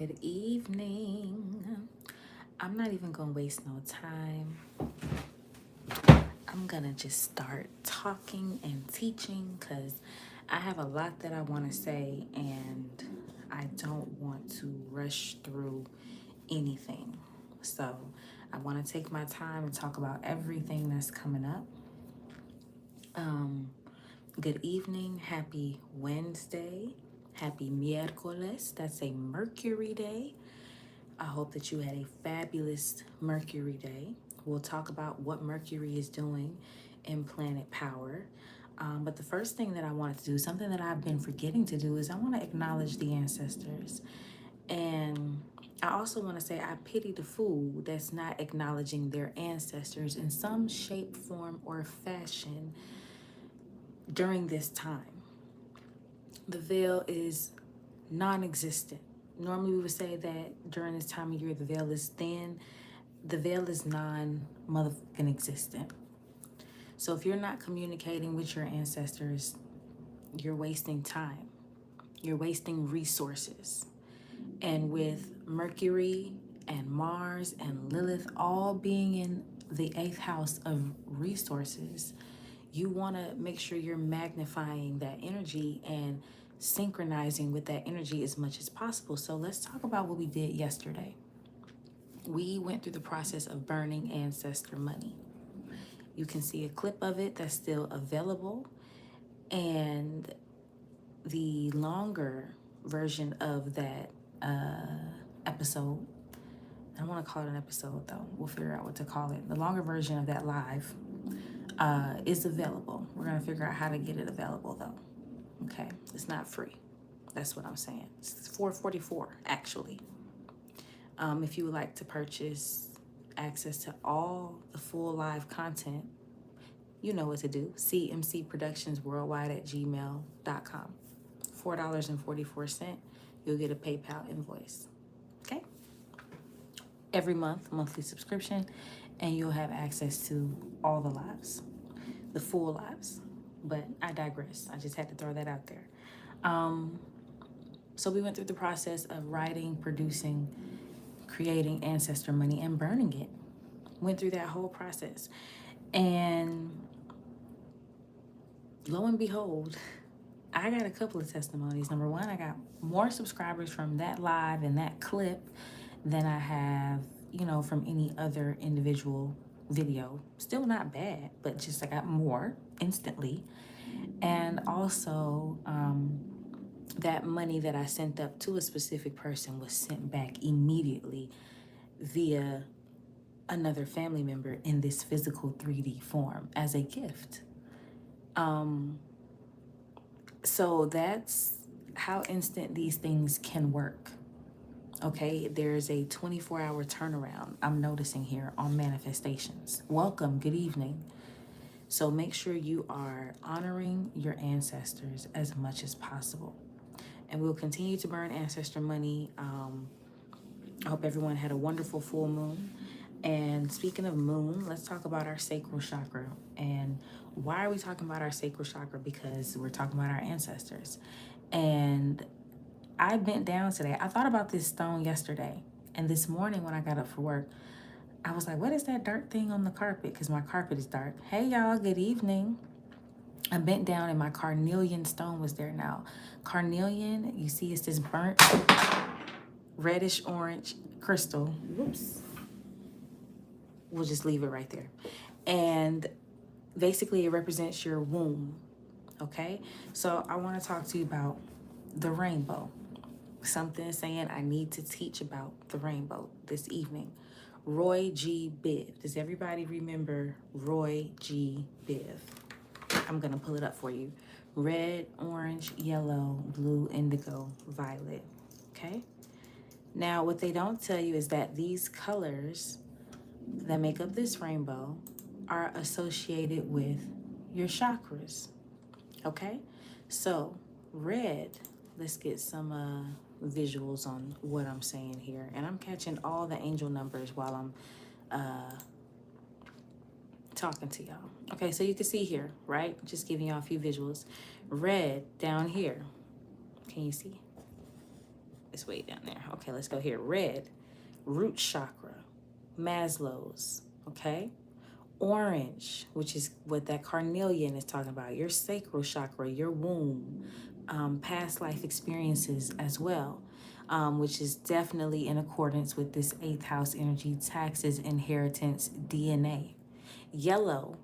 Good evening. I'm not even gonna waste no time. I'm gonna just start talking and teaching because I have a lot that I want to say and I don't want to rush through anything. So I want to take my time and talk about everything that's coming up. Um, Good evening. Happy Wednesday. Happy miércoles. That's a Mercury day. I hope that you had a fabulous Mercury day. We'll talk about what Mercury is doing in planet power. But the first thing that I wanted to do, something that I've been forgetting to do, is I want to acknowledge the ancestors. And I also want to say I pity the fool that's not acknowledging their ancestors in some shape, form, or fashion during this time. The veil is non existent. Normally, we would say that during this time of year, the veil is thin. The veil is non motherfucking existent. So, if you're not communicating with your ancestors, you're wasting time, you're wasting resources. And with Mercury and Mars and Lilith all being in the eighth house of resources, you want to make sure you're magnifying that energy and synchronizing with that energy as much as possible. So let's talk about what we did yesterday. We went through the process of burning ancestor money. You can see a clip of it that's still available. And the longer version of that episode, I don't want to call it an episode though, we'll figure out what to call it. The longer version of that live is available. We're going to figure out how to get it available though. Okay, it's not free. That's what I'm saying. It's $4.44 actually. If you would like to purchase access to all the full live content, you know what to do. CMC Productions Worldwide at gmail.com. $4.44. You'll get a PayPal invoice. Okay? Every month, monthly subscription, and you'll have access to all the lives, the full lives. But I digress. I just had to throw that out there. So we went through the process of writing, producing, creating ancestor money, and burning it. Went through that whole process. And lo and behold, I got a couple of testimonies. Number one, I got more subscribers from that live and that clip than I have, from any other individual video. Still not bad, but just I got more instantly. And also, that money that I sent up to a specific person was sent back immediately via another family member in this physical 3D form as a gift. So that's how instant these things can work. Okay, there's a 24-hour turnaround I'm noticing here on manifestations. Welcome, good evening. So make sure you are honoring your ancestors as much as possible. And we'll continue to burn ancestor money. I hope everyone had a wonderful full moon. And speaking of moon, let's talk about our sacral chakra. And why are we talking about our sacral chakra? Because we're talking about our ancestors. And I bent down today. I thought about this stone yesterday. And this morning when I got up for work, I was like, what is that dark thing on the carpet? Because my carpet is dark. Hey, y'all, good evening. I bent down and my carnelian stone was there now. Carnelian, you see it's this burnt reddish orange crystal. Whoops. We'll just leave it right there. And basically it represents your womb. Okay? So I want to talk to you about the rainbow. Something saying I need to teach about the rainbow this evening. Roy G. Biv. Does everybody remember Roy G. Biv? I'm going to pull it up for you. Red, orange, yellow, blue, indigo, violet. Okay? Now, what they don't tell you is that these colors that make up this rainbow are associated with your chakras. Okay? So, red, let's get some visuals on what I'm saying here. And I'm catching all the angel numbers while I'm talking to y'all. Okay, so you can see here, right? Just giving y'all a few visuals. Red down here. Can you see? It's way down there. Okay, let's go here. Red, root chakra, Maslow's. Okay. Orange, which is what that carnelian is talking about, your sacral chakra, your womb, past life experiences as well, which is definitely in accordance with this eighth house energy, taxes, inheritance, DNA. Yellow,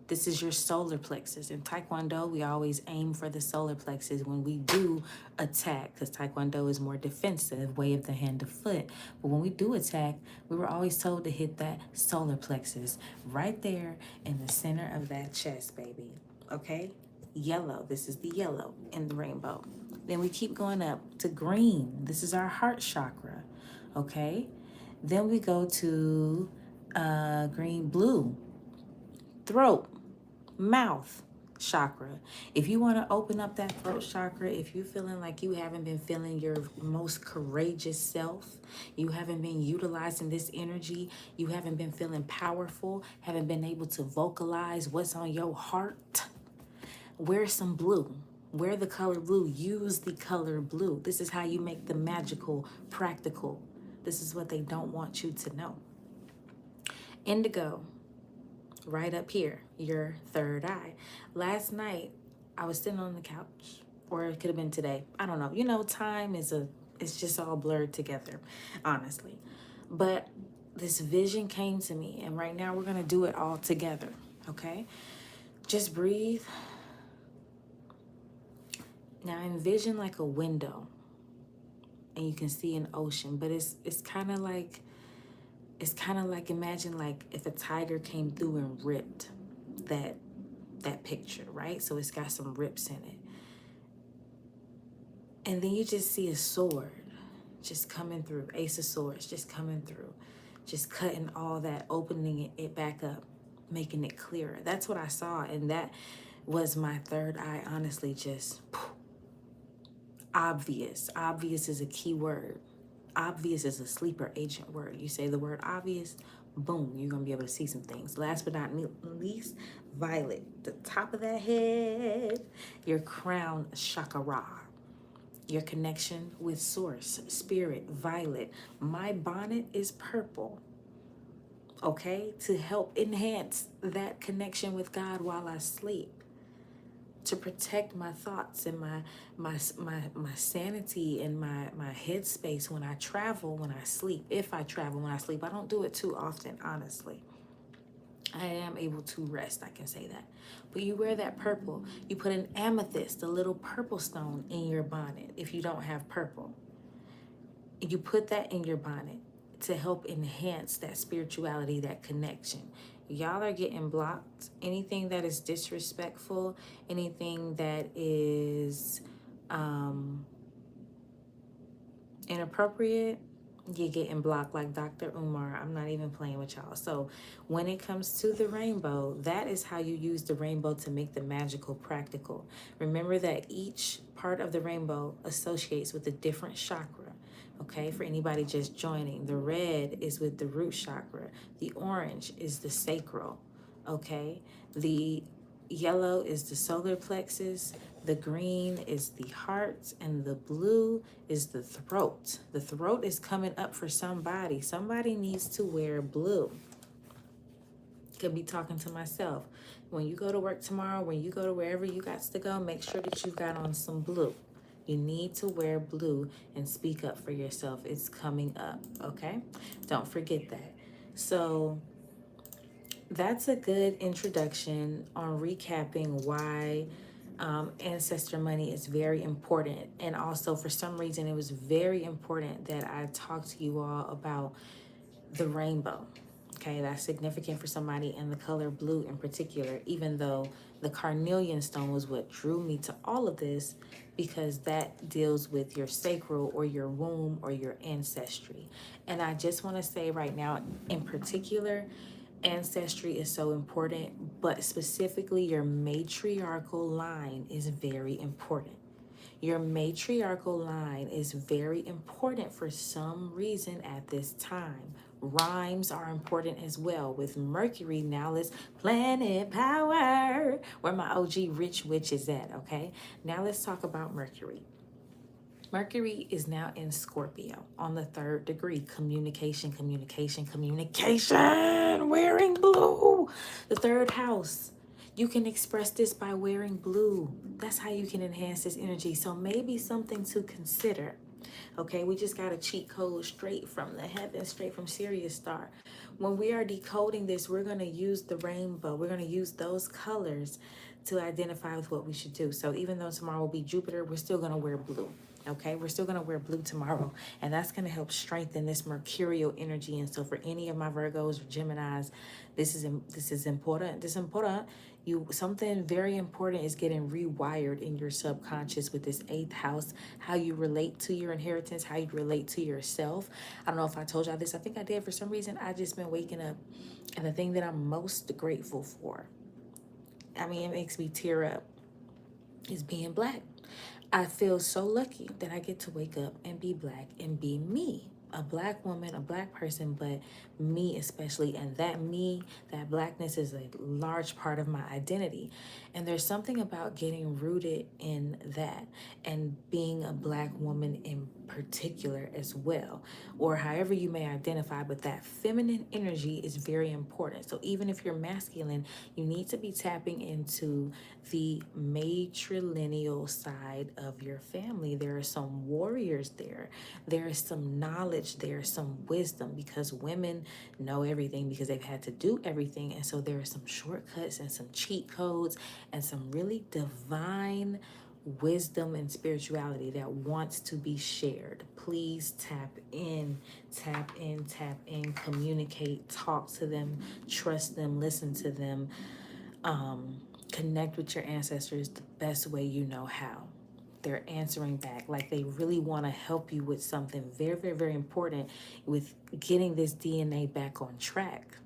this is your solar plexus. In Taekwondo, we always aim for the solar plexus when we do attack, because Taekwondo is more defensive, way of the hand to foot. But when we do attack, we were always told to hit that solar plexus right there in the center of that chest, baby. Okay? Yellow, this is the yellow in the rainbow. Then we keep going up to green. This is our heart chakra. Okay? Then we go to green, blue, throat, mouth chakra. If you want to open up that throat chakra, if you're feeling like you haven't been feeling your most courageous self, you haven't been utilizing this energy, you haven't been feeling powerful, haven't been able to vocalize what's on your heart, wear some blue. Wear the color blue. Use the color blue. This is how you make the magical practical. This is what they don't want you to know. Indigo, right up here, your third eye. Last night, I was sitting on the couch, or it could have been today. I don't know. You know, time it's just all blurred together, honestly. But this vision came to me, and right now we're going to do it all together, okay? Just breathe. Now envision like a window, and you can see an ocean, but it's kind of like, imagine like if a tiger came through and ripped that picture, right? So it's got some rips in it. And then you just see a sword just coming through, Ace of Swords just coming through, just cutting all that, opening it back up, making it clearer. That's what I saw, and that was my third eye, honestly, just obvious. Obvious is a key word. Obvious is a sleeper agent word. You say the word obvious, boom, you're going to be able to see some things. Last but not least, violet. The top of that head, your crown chakra, your connection with source, spirit, violet. My bonnet is purple, okay, to help enhance that connection with God while I sleep, to protect my thoughts and my sanity and my headspace when I travel, when I sleep. If I travel when I sleep, I don't do it too often, honestly. I am able to rest, I can say that. But you wear that purple. You put an amethyst, a little purple stone, in your bonnet if you don't have purple. You put that in your bonnet to help enhance that spirituality, that connection. Y'all are getting blocked. Anything that is disrespectful, anything that is inappropriate, you're getting blocked like Dr. Umar. I'm not even playing with y'all. So when it comes to the rainbow, that is how you use the rainbow to make the magical practical. Remember that each part of the rainbow associates with a different chakra. Okay, for anybody just joining, the red is with the root chakra. The orange is the sacral. Okay, the yellow is the solar plexus. The green is the heart, and the blue is the throat. The throat is coming up for somebody. Somebody needs to wear blue. Could be talking to myself. When you go to work tomorrow, when you go to wherever you got to go, make sure that you've got on some blue. You need to wear blue and speak up for yourself. It's coming up, okay? Don't forget that. So that's a good introduction on recapping why ancestor money is very important. And also, for some reason, it was very important that I talk to you all about the rainbow. Okay, that's significant for somebody, and the color blue in particular, even though the carnelian stone was what drew me to all of this, because that deals with your sacral or your womb or your ancestry. And I just want to say right now, in particular, ancestry is so important, but specifically your matriarchal line is very important. Your matriarchal line is very important for some reason at this time. Rhymes are important as well. With Mercury, now let's planet power, where my OG rich witch is at, okay? Now let's talk about Mercury. Mercury is now in Scorpio on the 3rd degree. Communication, communication, communication. Wearing blue. The 3rd house. You can express this by wearing blue. That's how you can enhance this energy. So maybe something to consider. Okay, we just got a cheat code straight from the heavens, straight from Sirius Star. When we are decoding this, we're going to use the rainbow. We're going to use those colors to identify with what we should do. So even though tomorrow will be Jupiter, we're still going to wear blue. Okay, we're still going to wear blue tomorrow, and that's going to help strengthen this mercurial energy. And so for any of my Virgos or Geminis, this is important. This is important. You, something very important is getting rewired in your subconscious with this 8th house, how you relate to your inheritance, how you relate to yourself. I don't know if I told y'all this. I think I did. For some reason, I just been waking up, and the thing that I'm most grateful for, I mean, it makes me tear up, is being Black. I feel so lucky that I get to wake up and be Black and be me. A Black woman, a Black person, but me especially. And that me, that Blackness is a large part of my identity. And there's something about getting rooted in that and being a Black woman in particular as well, or however you may identify, but that feminine energy is very important. So even if you're masculine, you need to be tapping into the matrilineal side of your family. There are some warriors there. There is some knowledge there, some wisdom, because women know everything because they've had to do everything. And so there are some shortcuts and some cheat codes and some really divine wisdom and spirituality that wants to be shared. Please tap in, tap in, tap in, communicate, talk to them, trust them, listen to them, connect with your ancestors the best way you know how. They're answering back like they really want to help you with something very, very, very important with getting this DNA back on track,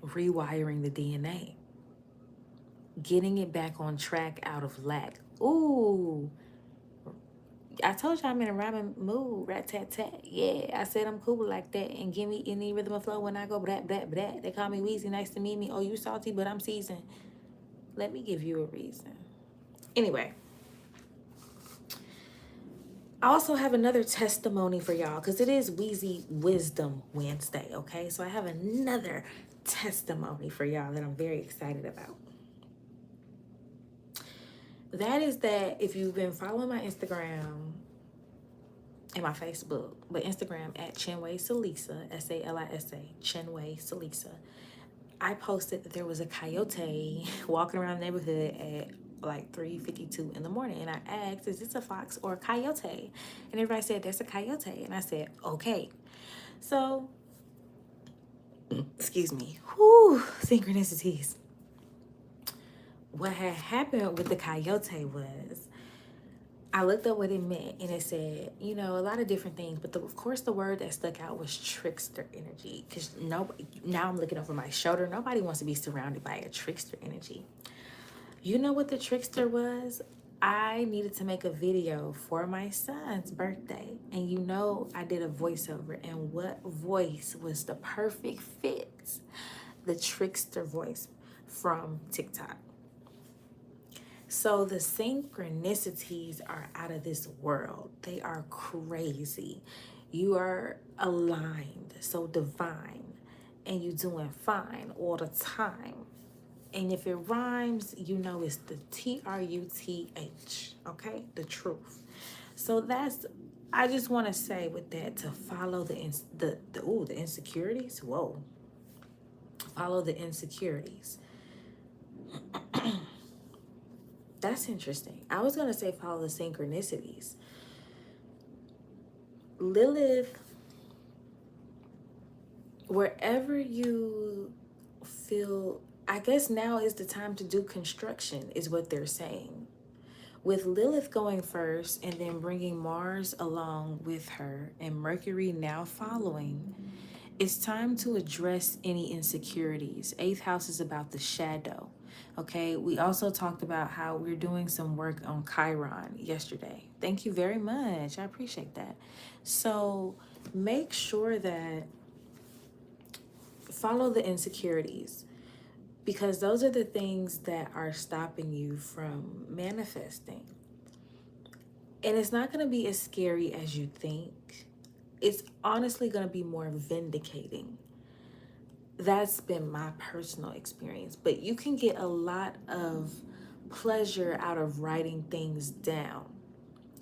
rewiring the DNA, getting it back on track out of lack. Ooh, I told you I'm in a rhyming mood, rat tat tat. Yeah, I said I'm cool like that, and give me any rhythm and flow when I go brat brat brat. They call me Weezy, nice to meet me. Oh, you salty, but I'm seasoned. Let me give you a reason. Anyway, I also have another testimony for y'all because it is Weezy Wisdom Wednesday, okay? So I have another testimony for y'all that I'm very excited about. That is that if you've been following my Instagram and my Facebook, but Instagram at Chinwe Salisa, Salisa, Chinwe Salisa, I posted that there was a coyote walking around the neighborhood at like 3:52 in the morning, and I asked, is this a fox or a coyote? And everybody said, that's a coyote. And I said, okay. So, excuse me, whoo, synchronicities. What had happened with the coyote was I looked up what it meant, and it said, you know, a lot of different things, but of course the word that stuck out was trickster energy, because nobody, now I'm looking over my shoulder, nobody wants to be surrounded by a trickster energy. You know what the trickster was? I needed to make a video for my son's birthday, and you know I did a voiceover, and what voice was the perfect fit? The trickster voice from TikTok. So the synchronicities are out of this world. They are crazy. You are aligned, so divine, and you doing fine all the time. And if it rhymes, you know it's the TRUTH, okay? The truth. So that's, I just want to say with that, to follow the insecurities. Whoa. Follow the insecurities. That's interesting. I was going to say follow the synchronicities. Lilith, wherever you feel, I guess now is the time to do construction, is what they're saying. With Lilith going first and then bringing Mars along with her and Mercury now following, it's time to address any insecurities. 8th house is about the shadow. Okay, we also talked about how we're doing some work on Chiron yesterday. Thank you very much. I appreciate that. So make sure that follow the insecurities, because those are the things that are stopping you from manifesting. And it's not going to be as scary as you think. It's honestly going to be more vindicating. That's been my personal experience. But you can get a lot of pleasure out of writing things down.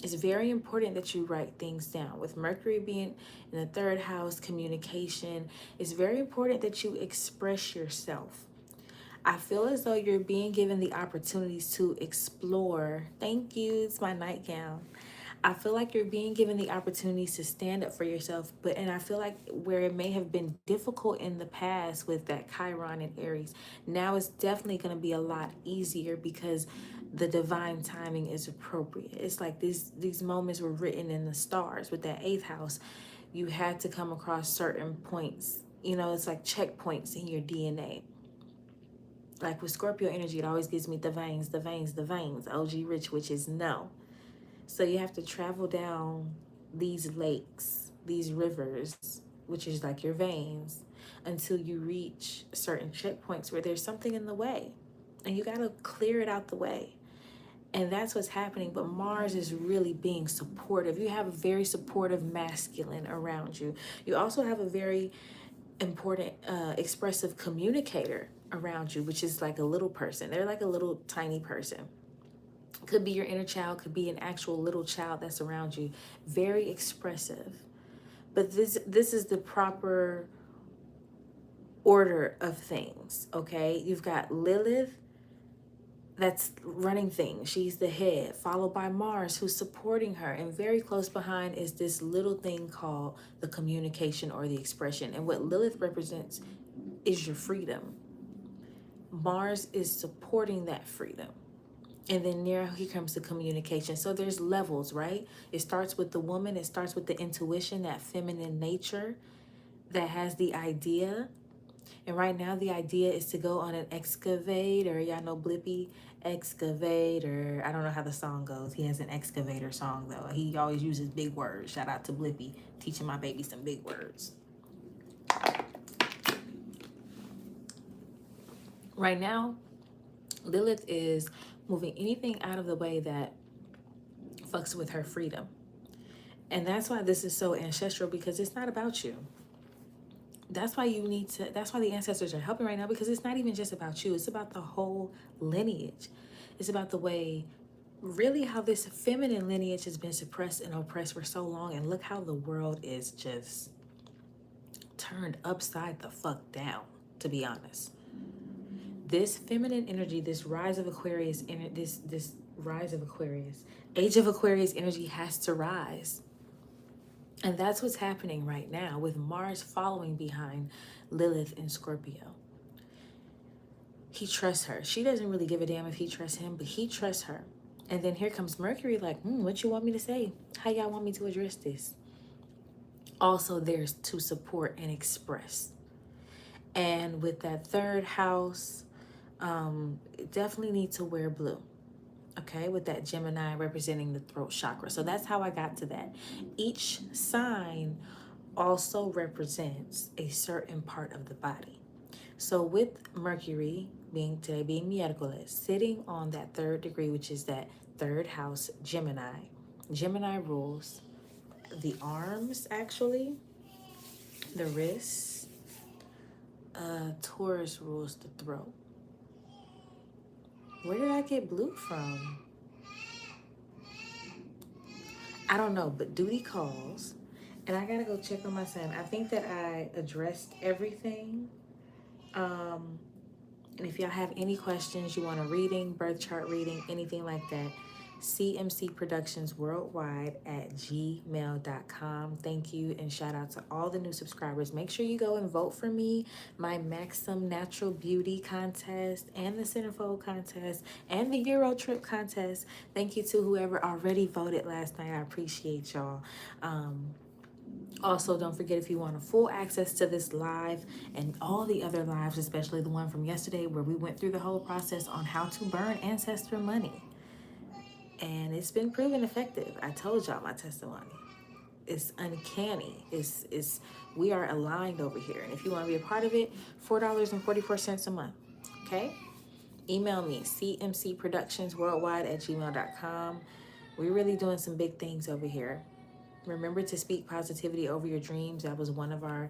It's very important that you write things down. With Mercury being in the third house, communication, it's very important that you express yourself. I feel as though you're being given the opportunities to explore. Thank you, it's my nightgown. I feel like you're being given the opportunities to stand up for yourself, and I feel like where it may have been difficult in the past with that Chiron and Aries, now it's definitely going to be a lot easier because the divine timing is appropriate. It's like these moments were written in the stars. With that eighth house, you had to come across certain points. You know, it's like checkpoints in your DNA. Like with Scorpio energy, it always gives me the veins, the veins, the veins. OG Rich, which is no. So you have to travel down these lakes, these rivers, which is like your veins, until you reach certain checkpoints where there's something in the way. And you got to clear it out the way. And that's what's happening. But Mars is really being supportive. You have a very supportive masculine around you. You also have a very important expressive communicator around you, which is like a little person. They're like a little tiny person. Could be your inner child, could be an actual little child that's around you. Very expressive. But this is the proper order of things, okay? You've got Lilith that's running things. She's the head, followed by Mars, who's supporting her. And very close behind is this little thing called the communication or the expression. And what Lilith represents is your freedom. Mars is supporting that freedom. And then here comes the communication. So there's levels, right? It starts with the woman. It starts with the intuition, that feminine nature that has the idea. And right now the idea is to go on an excavator. Y'all know Blippi? Excavator. I don't know how the song goes. He has an excavator song though. He always uses big words. Shout out to Blippi, teaching my baby some big words. Right now, Lilith is moving anything out of the way that fucks with her freedom. And that's why this is so ancestral, because it's not about you. That's why that's why the ancestors are helping right now, because it's not even just about you. It's about the whole lineage. It's about the way, really, how this feminine lineage has been suppressed and oppressed for so long. And look how the world is just turned upside the fuck down, to be honest. This feminine energy, this rise of Aquarius, this rise of Aquarius, age of Aquarius energy has to rise. And that's what's happening right now with Mars following behind Lilith in Scorpio. He trusts her. She doesn't really give a damn if he trusts him, but he trusts her. And then here comes Mercury like, what you want me to say? How y'all want me to address this? Also, there's to support and express. And with that third house, definitely need to wear blue. Okay, with that Gemini representing the throat chakra. So that's how I got to that. Each sign also represents a certain part of the body. So with Mercury being miércoles, sitting on that third degree, which is that third house, Gemini. Gemini rules the arms, actually, the wrists. Taurus rules the throat. Where did I get blue from? I don't know, but duty calls. And I gotta go check on my son. I think that I addressed everything. And if y'all have any questions, you want a reading, birth chart reading, anything like that, CMC Productions Worldwide at gmail.com. Thank you, and shout out to all the new subscribers. Make sure you go and vote for me, my Maxim Natural Beauty contest, and the Centerfold contest, and the Euro Trip contest. Thank you to whoever already voted last night. I appreciate y'all. Also, don't forget, if you want a full access to this live and all the other lives, especially the one from yesterday where we went through the whole process on how to burn ancestor money. And it's been proven effective. I told y'all my testimony. It's uncanny. It's we are aligned over here. And if you want to be a part of it, $4.44 a month. Okay? Email me, cmcproductionsworldwide at gmail.com We're really doing some big things over here. Remember to speak positivity over your dreams. That was one of our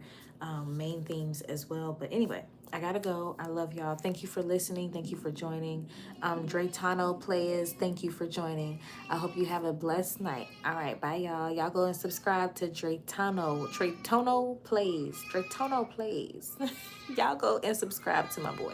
main themes as well. But anyway, I gotta go. I love y'all. Thank you for listening. Thank you for joining. Draytano players, thank you for joining. I hope you have a blessed night. All right, bye y'all. Y'all go and subscribe to Draytano. Draytano plays. Draytano plays. Y'all go and subscribe to my boy.